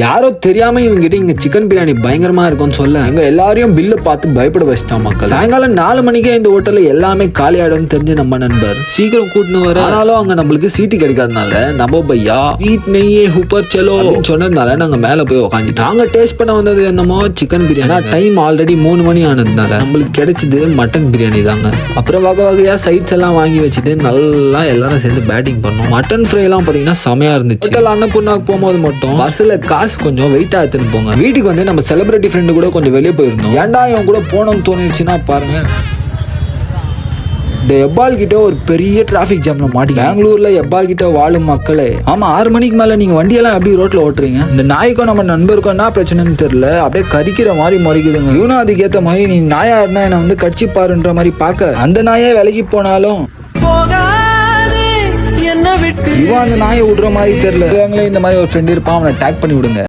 யாரோ தெரியாம இவங்க கிட்ட இங்க சிக்கன் பிரியாணி பயங்கரமா இருக்கும்னு சொல்ல எங்க எல்லாரையும் பில்லு பார்த்து பயப்பட வச்சிட்டான் மக்கள். சாயங்காலம் 4 மணிக்கே இந்த ஹோட்டல்ல எல்லாமே காலி ஆயிடும் தெரிஞ்ச நம்ம நண்பர் சீக்கிரம் கூட்டினு வர. ஆனாலும் அங்க நம்மளுக்கு சீட்டு கிடைக்காதனால நம்ம பையா வீட் நெய்யே ஹூப்பர் செலோ சொன்னதுனால நாங்க மேல போய் உட்காந்துட்டோம். நாங்க டேஸ்ட் பண்ண வந்தது என்னமோ சிக்கன் பிரியாணி. டைம் ஆல்ரெடி 3 மணி ஆனதுனால நம்மளுக்கு கிடைச்சது மட்டன் பிரியாணி தாங்க. அப்புறம் வகை வகையா சைட்ஸ் எல்லாம் வாங்கி வச்சுட்டு நல்லா எல்லாரும் சேர்ந்து பேட்டிங் பண்ணோம். மட்டன் ஃப்ரை எல்லாம் பாத்தீங்கன்னா செமையா இருந்துச்சு. ஹோட்டல் அன்னபூர்ணாக்கு போகும்போது மட்டும் பஸ்ல காசு கொஞ்சம் வெயிட்டா எடுத்துன்னு போங்க. வீட்டுக்கு வந்து நம்ம செலிபிரிட்டி ஃப்ரெண்டு கூட கொஞ்சம் வெளியே போயிருந்தோம். ஏன்டா இவன் கூட போனோம்னு தோணிடுச்சுன்னா பாருங்க, இந்த எப்பால் கிட்ட ஒரு பெரிய டிராபிக் ஜாம்ல மாட்டி. பெங்களூர்ல எப்பால் கிட்ட வாழும் மக்களே, ஆமா 6 மணிக்கு மேல நீங்க வண்டியெல்லாம் எப்படி ரோட்ல ஓட்டுறீங்க? இந்த நாய்க்கும் நம்ம நண்பருக்கும் என்ன பிரச்சனைன்னு தெரியல, அப்படியே கடிக்கிற மாதிரி முறைக்குதுங்க. இவனும் அதுக்கேற்ற மாதிரி நீ நாயா இருந்தா என்ன வந்து கடிச்சு பாருன்ற மாதிரி பார்க்க அந்த நாயே விலகி போனாலும் இவன் அந்த நாயை விடுற மாதிரி தெரியல. இந்த மாதிரி ஒரு ஃப்ரெண்ட் இருப்பான், அவனை டேக் பண்ணி விடுங்க.